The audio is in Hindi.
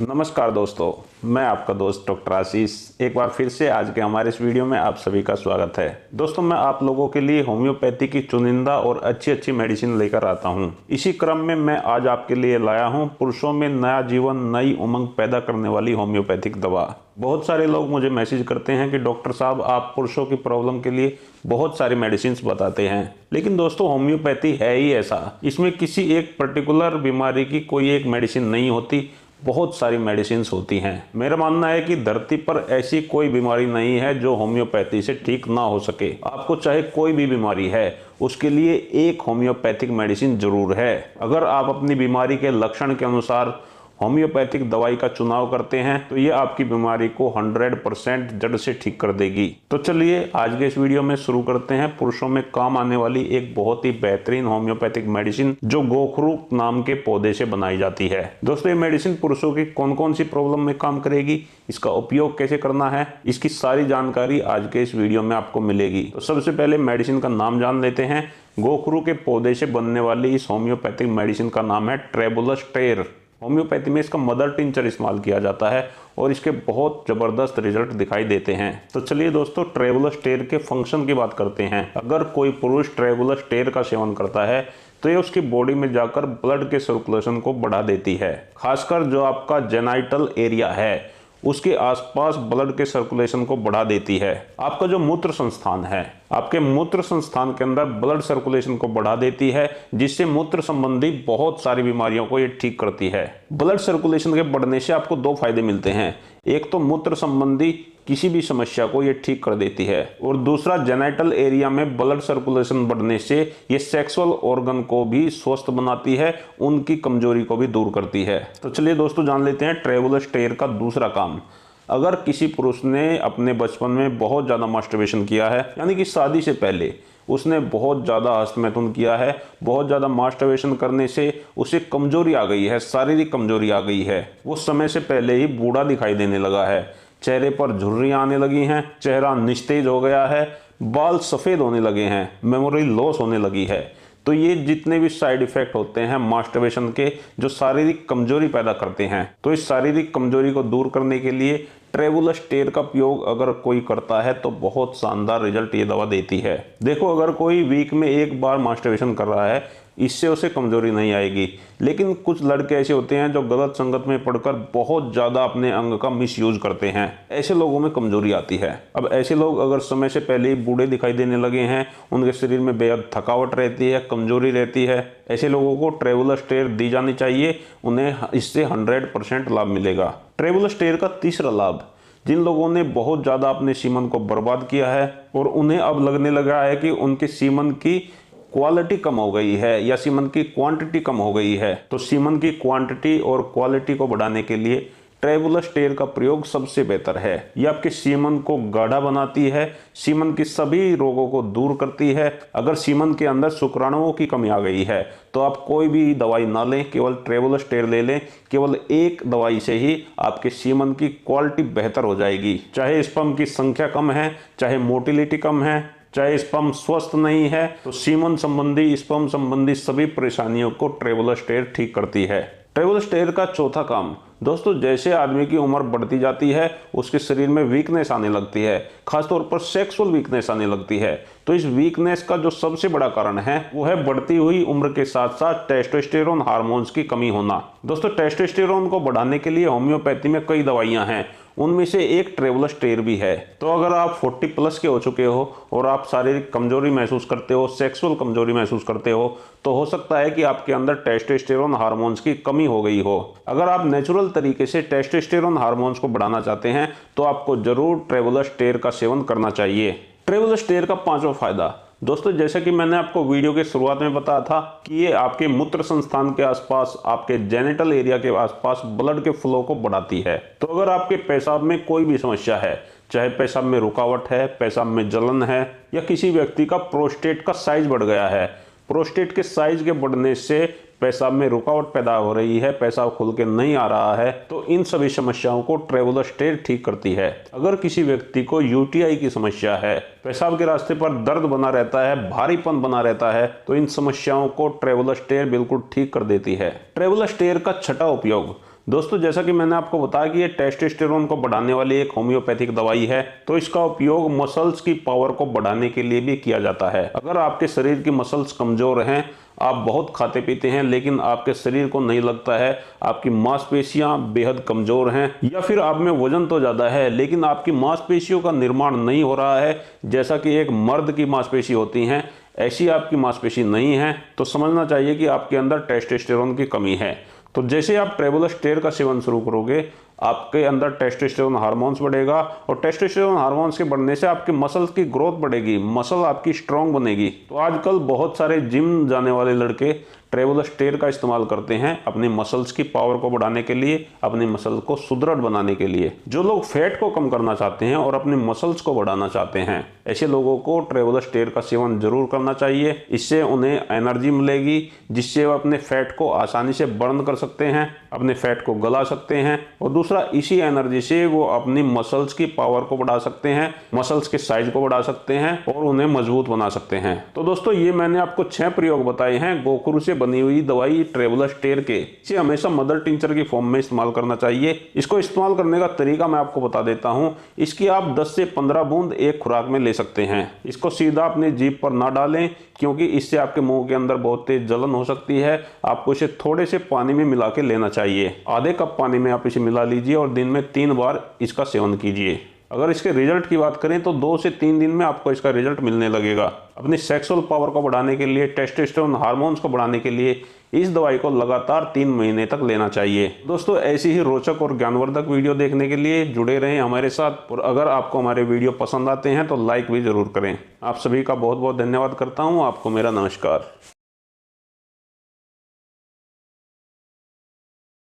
नमस्कार दोस्तों, मैं आपका दोस्त डॉक्टर आशीष एक बार फिर से आज के हमारे इस वीडियो में आप सभी का स्वागत है। दोस्तों, मैं आप लोगों के लिए होम्योपैथी की चुनिंदा और अच्छी मेडिसिन लेकर आता हूं। इसी क्रम में मैं आज आपके लिए लाया हूं पुरुषों में नया जीवन, नई उमंग पैदा करने वाली होम्योपैथिक दवा। बहुत सारे लोग मुझे मैसेज करते हैं कि डॉक्टर साहब, आप पुरुषों की प्रॉब्लम के लिए बहुत सारी मेडिसिन बताते हैं, लेकिन दोस्तों होम्योपैथी है ही ऐसा। इसमें किसी एक पर्टिकुलर बीमारी की कोई एक मेडिसिन नहीं होती, बहुत सारी मेडिसिन होती हैं। मेरा मानना है कि धरती पर ऐसी कोई बीमारी नहीं है जो होम्योपैथी से ठीक ना हो सके। आपको चाहे कोई भी बीमारी है, उसके लिए एक होम्योपैथिक मेडिसिन जरूर है। अगर आप अपनी बीमारी के लक्षण के अनुसार होम्योपैथिक दवाई का चुनाव करते हैं तो ये आपकी बीमारी को 100% जड़ से ठीक कर देगी। तो चलिए आज के इस वीडियो में शुरू करते हैं पुरुषों में काम आने वाली एक बहुत ही बेहतरीन होम्योपैथिक मेडिसिन जो गोखरू नाम के पौधे से बनाई जाती है। दोस्तों, ये मेडिसिन पुरुषों की कौन कौन सी प्रॉब्लम में काम करेगी, इसका उपयोग कैसे करना है, इसकी सारी जानकारी आज के इस वीडियो में आपको मिलेगी। तो सबसे पहले मेडिसिन का नाम जान लेते हैं। गोखरू के पौधे से बनने वाली इस होम्योपैथिक मेडिसिन का नाम है ट्रेबुलस टेर। होम्योपैथी में इसका मदर टिंचर इस्तेमाल किया जाता है और इसके बहुत ज़बरदस्त रिजल्ट दिखाई देते हैं। तो चलिए दोस्तों, ट्रेबुलस टेर के फंक्शन की बात करते हैं। अगर कोई पुरुष ट्रेबुलस टेर का सेवन करता है तो ये उसकी बॉडी में जाकर ब्लड के सर्कुलेशन को बढ़ा देती है। खासकर जो आपका जेनाइटल एरिया है उसके आसपास ब्लड के सर्कुलेशन को बढ़ा देती है। आपका जो मूत्र संस्थान है, आपके मूत्र संस्थान के अंदर ब्लड सर्कुलेशन को बढ़ा देती है, जिससे मूत्र संबंधी बहुत सारी बीमारियों को ये ठीक करती है। ब्लड सर्कुलेशन के बढ़ने से आपको दो फायदे मिलते हैं। एक तो मूत्र संबंधी किसी भी समस्या को ये ठीक कर देती है, और दूसरा जेनाइटल एरिया में ब्लड सर्कुलेशन बढ़ने से ये सेक्सुअल ऑर्गन को भी स्वस्थ बनाती है, उनकी कमजोरी को भी दूर करती है। तो चलिए दोस्तों, जान लेते हैं ट्रेबुलस टेर का दूसरा काम। अगर किसी पुरुष ने अपने बचपन में बहुत ज़्यादा मास्टरबेशन किया है, यानी कि शादी से पहले उसने बहुत ज़्यादा हस्तमैथुन किया है, बहुत ज़्यादा मास्टरबेशन करने से उसे कमजोरी आ गई है, शारीरिक कमजोरी आ गई है, वो समय से पहले ही बूढ़ा दिखाई देने लगा है, चेहरे पर झुर्रियां आने लगी हैं, चेहरा निस्तेज हो गया है, बाल सफ़ेद होने लगे हैं, मेमोरी लॉस होने लगी है, तो ये जितने भी साइड इफेक्ट होते हैं मास्टरबेशन के, जो शारीरिक कमजोरी पैदा करते हैं, तो इस शारीरिक कमजोरी को दूर करने के लिए ट्रेबुलस टेर का उपयोग अगर कोई करता है तो बहुत शानदार रिजल्ट ये दवा देती है। देखो, अगर कोई वीक में एक बार मास्टरबेशन कर रहा है, इससे उसे कमजोरी नहीं आएगी, लेकिन कुछ लड़के ऐसे होते हैं जो गलत संगत में पड़कर बहुत ज़्यादा अपने अंग का मिसयूज करते हैं, ऐसे लोगों में कमजोरी आती है। अब ऐसे लोग अगर समय से पहले ही बूढ़े दिखाई देने लगे हैं, उनके शरीर में बेहद थकावट रहती है, कमजोरी रहती है, ऐसे लोगों को ट्रेबुलस टेर दी जानी चाहिए, उन्हें इससे 100% लाभ मिलेगा। ट्रेबुलस टेर का तीसरा लाभ, जिन लोगों ने बहुत ज़्यादा अपने सीमन को बर्बाद किया है और उन्हें अब लगने लगा है कि उनके सीमन की क्वालिटी कम हो गई है या सीमन की क्वांटिटी कम हो गई है, तो सीमन की क्वांटिटी और क्वालिटी को बढ़ाने के लिए ट्रेबुलस टेर का प्रयोग सबसे बेहतर है। यह आपके सीमन को गाढ़ा बनाती है, सीमन की सभी रोगों को दूर करती है। अगर सीमन के अंदर शुक्राणुओं की कमी आ गई है तो आप कोई भी दवाई ना लें, केवल ट्रेबुलस टेर ले लें। केवल एक दवाई से ही आपके सीमन की क्वालिटी बेहतर हो जाएगी। चाहे स्पर्म की संख्या कम है, चाहे मोटिलिटी कम है, चाहे स्पर्म स्वस्थ नहीं है, तो सीमन संबंधी, स्पर्म संबंधी सभी परेशानियों को ट्रेबुलस टेर ठीक करती है। ट्रेबुलस टेर का चौथा काम, दोस्तों, जैसे आदमी की उम्र बढ़ती जाती है उसके शरीर में वीकनेस आने लगती है, खासतौर पर सेक्सुअल वीकनेस आने लगती है। तो इस वीकनेस का जो सबसे बड़ा कारण है वो है बढ़ती हुई उम्र के साथ साथ टेस्टोस्टेरोन हार्मोन्स की कमी होना। दोस्तों, टेस्टोस्टेरोन को बढ़ाने के लिए होम्योपैथी में कई दवाइयां हैं, उनमें से एक ट्रेबुलस टेर भी है। तो अगर आप 40+ के हो चुके हो और आप शारीरिक कमजोरी महसूस करते हो, सेक्सुअल कमजोरी महसूस करते हो, तो हो सकता है कि आपके अंदर टेस्टोस्टेरोन हार्मोन्स की कमी हो गई हो। अगर आप नेचुरल तरीके से टेस्टोस्टेरोन हार्मोन्स को बढ़ाना चाहते हैं तो आपको जरूर ट्रेबुलस टेर का सेवन करना चाहिए। ट्रेबुलस टेर का पांचवा फायदा, दोस्तों, जैसा कि मैंने आपको वीडियो के शुरुआत में बताया था कि ये आपके मूत्र संस्थान के आसपास, आपके जेनिटल एरिया के आसपास ब्लड के फ्लो को बढ़ाती है। तो अगर आपके पेशाब में कोई भी समस्या है, चाहे पेशाब में रुकावट है, पेशाब में जलन है, या किसी व्यक्ति का प्रोस्टेट का साइज बढ़ गया है, प्रोस्टेट के साइज के बढ़ने से पेशाब में रुकावट पैदा हो रही है, पेशाब खुल के नहीं आ रहा है, तो इन सभी समस्याओं को ट्रेबुलस टेर ठीक करती है। अगर किसी व्यक्ति को यूटीआई की समस्या है, पेशाब के रास्ते पर दर्द बना रहता है, भारीपन बना रहता है, तो इन समस्याओं को ट्रेबुलस टेर बिल्कुल ठीक कर देती है। ट्रेबुलस टेर का छठा उपयोग, दोस्तों जैसा कि मैंने आपको बताया कि ये टेस्टोस्टेरोन को बढ़ाने वाली एक होम्योपैथिक दवाई है, तो इसका उपयोग मसल्स की पावर को बढ़ाने के लिए भी किया जाता है। अगर आपके शरीर की मसल्स कमजोर हैं, आप बहुत खाते पीते हैं लेकिन आपके शरीर को नहीं लगता है, आपकी मांसपेशियां बेहद कमजोर हैं, या फिर आप में वजन तो ज़्यादा है लेकिन आपकी मांसपेशियों का निर्माण नहीं हो रहा है जैसा कि एक मर्द की मांसपेशी होती हैं, ऐसी आपकी मांसपेशी नहीं है, तो समझना चाहिए कि आपके अंदर टेस्टोस्टेरोन की कमी है। तो जैसे आप ट्रेबोलोस्टेर का सेवन शुरू करोगे, आपके अंदर टेस्टोस्टेरोन हार्मोन्स बढ़ेगा और टेस्टोस्टेरोन हार्मोन्स के बढ़ने से आपके मसल्स की ग्रोथ बढ़ेगी, मसल आपकी स्ट्रांग बनेगी। तो आजकल बहुत सारे जिम जाने वाले लड़के ट्रेबोलोस्टेर का इस्तेमाल करते हैं अपनी मसल्स की पावर को बढ़ाने के लिए, अपनी मसल को सुदृढ़ बनाने के लिए। जो लोग फैट को कम करना चाहते हैं और अपनी मसल्स को बढ़ाना चाहते हैं, ऐसे लोगों को ट्रेबोलोस्टेर का सेवन जरूर करना चाहिए। इससे उन्हें एनर्जी मिलेगी जिससे वो अपने फैट को आसानी से बर्न कर सकते हैं, अपने फैट को गला सकते हैं, और दूसरा इसी एनर्जी से वो अपनी मसल्स की पावर को बढ़ा सकते हैं, मसल्स के साइज को बढ़ा सकते हैं और उन्हें मजबूत बना सकते हैं। तो दोस्तों ये मैंने आपको 6 प्रयोग बताए हैं गोखरू से बनी हुई दवाई ट्रेबोलोस्टेर के। इसे हमेशा मदर टिंचर की फॉर्म में इस्तेमाल करना चाहिए। इसको इस्तेमाल करने का तरीका मैं आपको बता देता हूं। इसकी आप 10 से 15 बूंद एक खुराक में ले सकते हैं। इसको सीधा अपनी जीभ पर ना डालें क्योंकि इससे आपके मुंह के अंदर बहुत तेज जलन हो सकती है। आपको इसे थोड़े से पानी में मिला के लेना चाहिए। आधे कप पानी में आप इसे मिला लीजिए और दिन में 3 बार इसका सेवन कीजिए। अगर इसके रिजल्ट की बात करें तो 2 से 3 दिन में आपको इसका रिजल्ट मिलने लगेगा। अपनी सेक्सुअल पावर को बढ़ाने के लिए, टेस्टोस्टेरोन हार्मोन्स को बढ़ाने के लिए इस दवाई को लगातार 3 महीने तक लेना चाहिए। दोस्तों ऐसी ही रोचक और ज्ञानवर्धक वीडियो देखने के लिए जुड़े रहें हमारे साथ, और अगर आपको हमारे वीडियो पसंद आते हैं तो लाइक भी जरूर करें। आप सभी का बहुत बहुत धन्यवाद करता हूँ। आपको मेरा नमस्कार।